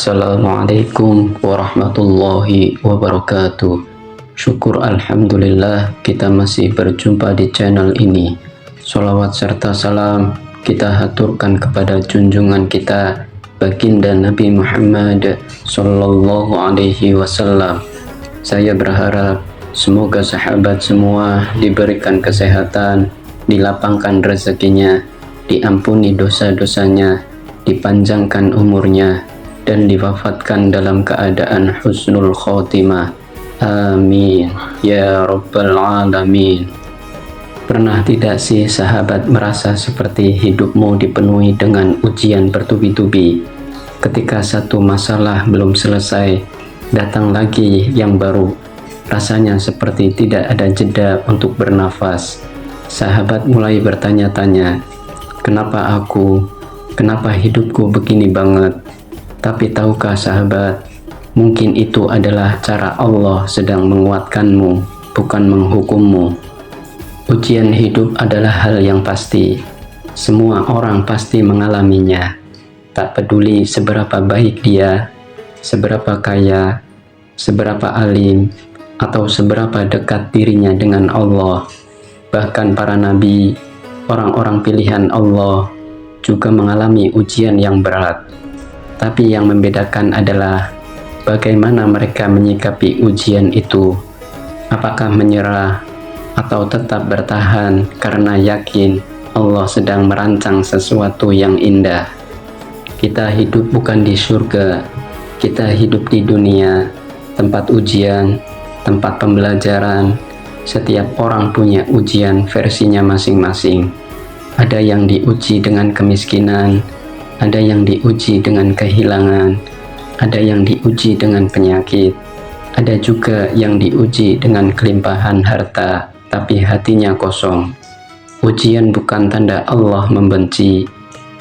Assalamualaikum warahmatullahi wabarakatuh. Syukur Alhamdulillah kita masih berjumpa di channel ini. Sholawat serta salam kita haturkan kepada junjungan kita Baginda Nabi Muhammad Sallallahu Alaihi Wasallam. Saya berharap semoga sahabat semua diberikan kesehatan, dilapangkan rezekinya, diampuni dosa-dosanya, dipanjangkan umurnya, dan diwafatkan dalam keadaan husnul khotimah. Amin ya rabbal alamin. Pernah tidak sih sahabat merasa seperti hidupmu dipenuhi dengan ujian bertubi-tubi? Ketika satu masalah belum selesai, datang lagi yang baru. Rasanya seperti tidak ada jeda untuk bernafas. Sahabat mulai bertanya-tanya, kenapa aku? Kenapa hidupku begini banget? Tapi tahukah sahabat, mungkin itu adalah cara Allah sedang menguatkanmu, bukan menghukummu. Ujian hidup adalah hal yang pasti. Semua orang pasti mengalaminya. Tak peduli seberapa baik dia, seberapa kaya, seberapa alim, atau seberapa dekat dirinya dengan Allah. Bahkan para nabi, orang-orang pilihan Allah, juga mengalami ujian yang berat. Tapi yang membedakan adalah bagaimana mereka menyikapi ujian itu. Apakah menyerah atau tetap bertahan karena yakin Allah sedang merancang sesuatu yang indah. Kita hidup bukan di surga, kita hidup di dunia, tempat ujian, tempat pembelajaran. Setiap orang punya ujian versinya masing-masing. Ada yang diuji dengan kemiskinan, ada yang diuji dengan kehilangan, ada yang diuji dengan penyakit, ada juga yang diuji dengan kelimpahan harta, tapi hatinya kosong. Ujian bukan tanda Allah membenci,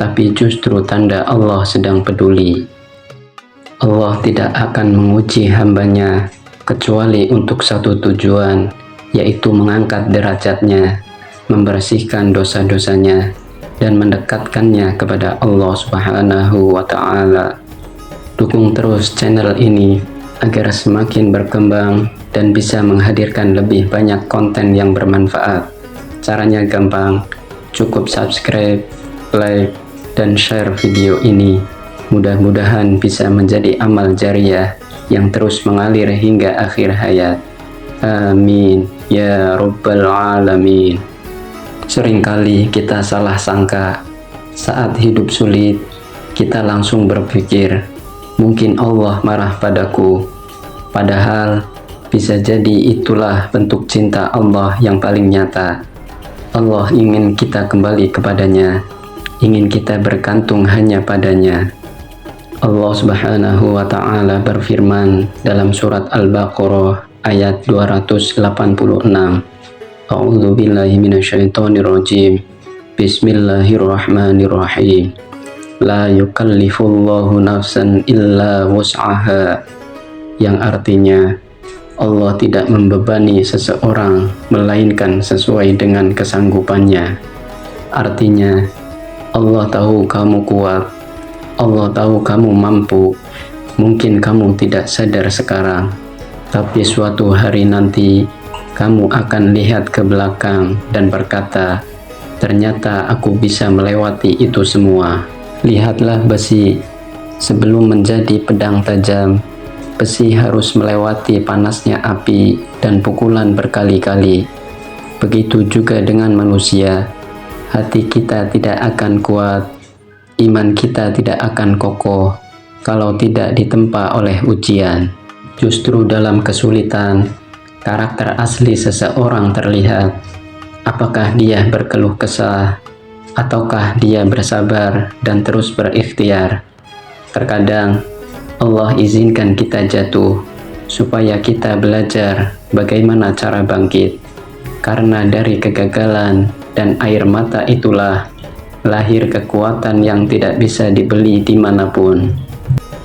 tapi justru tanda Allah sedang peduli. Allah tidak akan menguji hambanya, kecuali untuk satu tujuan, yaitu mengangkat derajatnya, membersihkan dosa-dosanya, dan mendekatkannya kepada Allah Subhanahu wa Ta'ala. Dukung terus channel ini agar semakin berkembang dan bisa menghadirkan lebih banyak konten yang bermanfaat. Caranya gampang, cukup subscribe, like, dan share video ini. Mudah-mudahan bisa menjadi amal jariah yang terus mengalir hingga akhir hayat. Amin ya rabbal alamin. Seringkali kita salah sangka saat hidup sulit, kita langsung berpikir, mungkin Allah marah padaku. Padahal bisa jadi itulah bentuk cinta Allah yang paling nyata. Allah ingin kita kembali kepadanya, ingin kita bergantung hanya padanya. Allah Subhanahu wa Ta'ala berfirman dalam surat Al-Baqarah ayat 286. A'udzu billahi minasyaitonir rajim. Bismillahirrahmanirrahim. La yukallifullahu nafsan illa wus'aha. Yang artinya Allah tidak membebani seseorang melainkan sesuai dengan kesanggupannya. Artinya Allah tahu kamu kuat, Allah tahu kamu mampu. Mungkin kamu tidak sadar sekarang, tapi suatu hari nanti kamu akan lihat ke belakang dan berkata, ternyata aku bisa melewati itu semua. Lihatlah besi, sebelum menjadi pedang tajam, besi harus melewati panasnya api dan pukulan berkali-kali. Begitu juga dengan manusia, hati kita tidak akan kuat, iman kita tidak akan kokoh kalau tidak ditempa oleh ujian. Justru dalam kesulitan, karakter asli seseorang terlihat. Apakah dia berkeluh kesah, ataukah dia bersabar dan terus berikhtiar. Terkadang Allah izinkan kita jatuh supaya kita belajar bagaimana cara bangkit. Karena dari kegagalan dan air mata itulah lahir kekuatan yang tidak bisa dibeli dimanapun.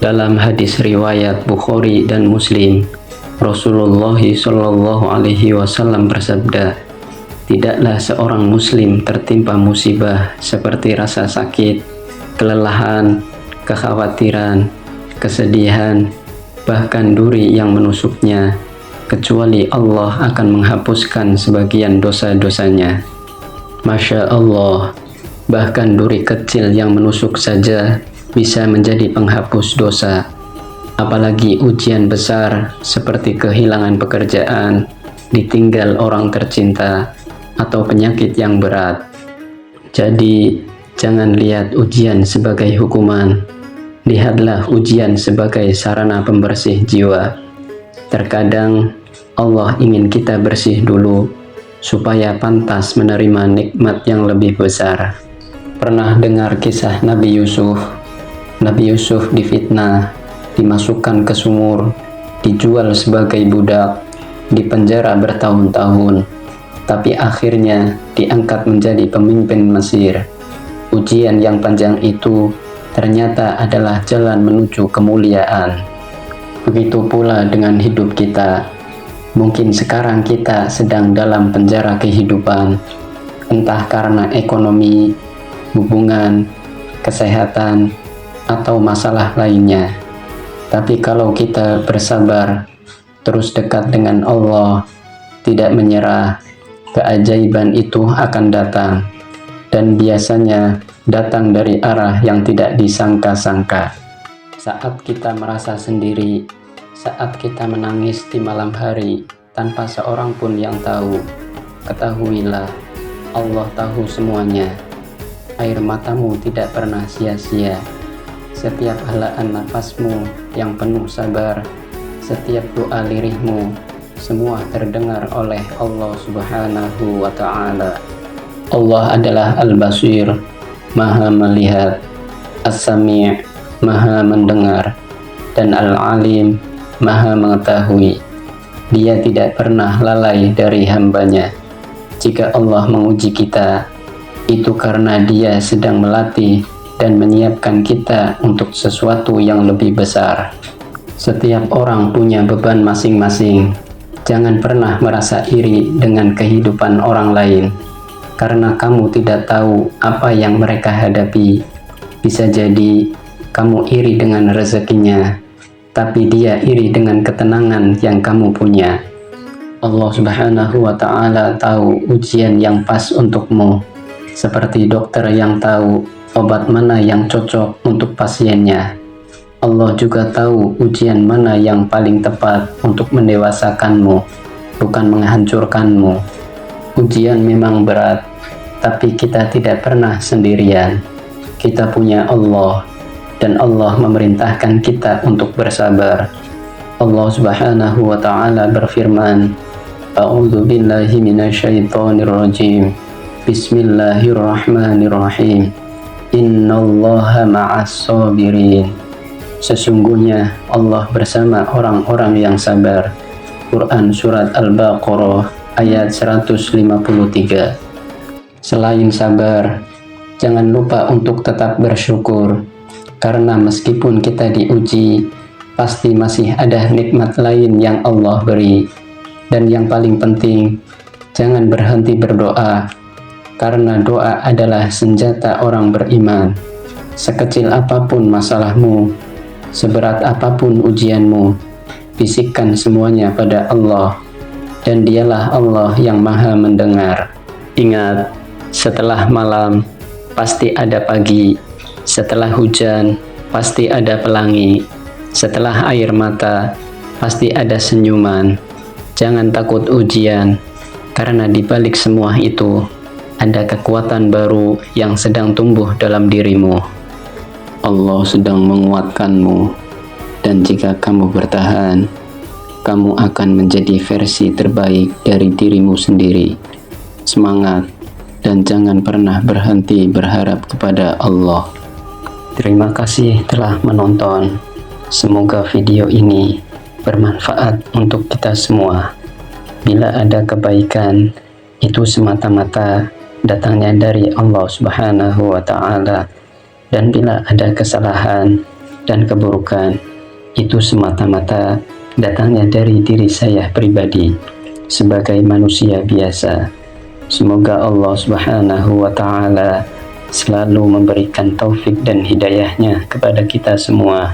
Dalam hadis riwayat Bukhari dan Muslim, Rasulullah Shallallahu Alaihi Wasallam bersabda, tidaklah seorang muslim tertimpa musibah seperti rasa sakit, kelelahan, kekhawatiran, kesedihan, bahkan duri yang menusuknya, kecuali Allah akan menghapuskan sebagian dosa-dosanya. Masya Allah, bahkan duri kecil yang menusuk saja bisa menjadi penghapus dosa. Apalagi ujian besar seperti kehilangan pekerjaan, ditinggal orang tercinta, atau penyakit yang berat. Jadi, jangan lihat ujian sebagai hukuman. Lihatlah ujian sebagai sarana pembersih jiwa. Terkadang Allah ingin kita bersih dulu supaya pantas menerima nikmat yang lebih besar. Pernah dengar kisah Nabi Yusuf? Nabi Yusuf difitnah, dimasukkan ke sumur, dijual sebagai budak, dipenjara bertahun-tahun, tapi akhirnya diangkat menjadi pemimpin Mesir. Ujian yang panjang itu ternyata adalah jalan menuju kemuliaan. Begitu pula dengan hidup kita. Mungkin sekarang kita sedang dalam penjara kehidupan, entah karena ekonomi, hubungan, kesehatan, atau masalah lainnya. Tapi kalau kita bersabar, terus dekat dengan Allah, tidak menyerah, keajaiban itu akan datang, dan biasanya datang dari arah yang tidak disangka-sangka. Saat kita merasa sendiri, saat kita menangis di malam hari tanpa seorang pun yang tahu, ketahuilah Allah tahu semuanya. Air matamu tidak pernah sia-sia. Setiap helaan nafasmu yang penuh sabar, setiap doa lirihmu, semua terdengar oleh Allah Subhanahu wa Ta'ala. Allah adalah Al-Basir, Maha melihat, As-Sami', Maha mendengar, dan Al-Alim, Maha mengetahui. Dia tidak pernah lalai dari hambanya. Jika Allah menguji kita, itu karena Dia sedang melatih dan menyiapkan kita untuk sesuatu yang lebih besar. Setiap orang punya beban masing-masing. Jangan pernah merasa iri dengan kehidupan orang lain, karena kamu tidak tahu apa yang mereka hadapi. Bisa jadi kamu iri dengan rezekinya, tapi dia iri dengan ketenangan yang kamu punya. Allah Subhanahu wa Ta'ala tahu ujian yang pas untukmu, seperti dokter yang tahu obat mana yang cocok untuk pasiennya. Allah juga tahu ujian mana yang paling tepat untuk mendewasakanmu, bukan menghancurkanmu. Ujian memang berat, tapi kita tidak pernah sendirian. Kita punya Allah, dan Allah memerintahkan kita untuk bersabar. Allah Subhanahu wa Ta'ala berfirman, A'udzu billahi minasyaitonir rajim. Bismillahirrahmanirrahim. Innallaha ma'as sabirin. Sesungguhnya Allah bersama orang-orang yang sabar. Quran Surat Al-Baqarah ayat 153. Selain sabar, jangan lupa untuk tetap bersyukur. Karena meskipun kita diuji, pasti masih ada nikmat lain yang Allah beri. Dan yang paling penting, jangan berhenti berdoa, karena doa adalah senjata orang beriman. Sekecil apapun masalahmu, seberat apapun ujianmu, bisikkan semuanya pada Allah, dan Dialah Allah yang Maha mendengar. Ingat, setelah malam, pasti ada pagi. Setelah hujan, pasti ada pelangi. Setelah air mata, pasti ada senyuman. Jangan takut ujian, karena di balik semua itu, ada kekuatan baru yang sedang tumbuh dalam dirimu. Allah sedang menguatkanmu, dan jika kamu bertahan, kamu akan menjadi versi terbaik dari dirimu sendiri. Semangat, dan jangan pernah berhenti berharap kepada Allah. Terima kasih telah menonton. Semoga video ini bermanfaat untuk kita semua. Bila ada kebaikan, itu semata-mata datangnya dari Allah Subhanahu wa Ta'ala. Dan bila ada kesalahan dan keburukan, itu semata-mata datangnya dari diri saya pribadi sebagai manusia biasa. Semoga Allah Subhanahu wa Ta'ala selalu memberikan taufik dan hidayahnya kepada kita semua.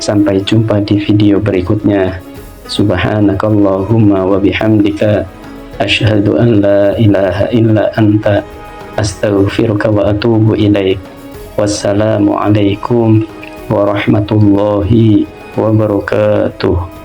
Sampai jumpa di video berikutnya. Subhanakallahumma wa bihamdika asyhadu an la ilaha illa anta astaghfiruka wa atubu ilaik. Wassalamualaikum warahmatullahi wabarakatuh.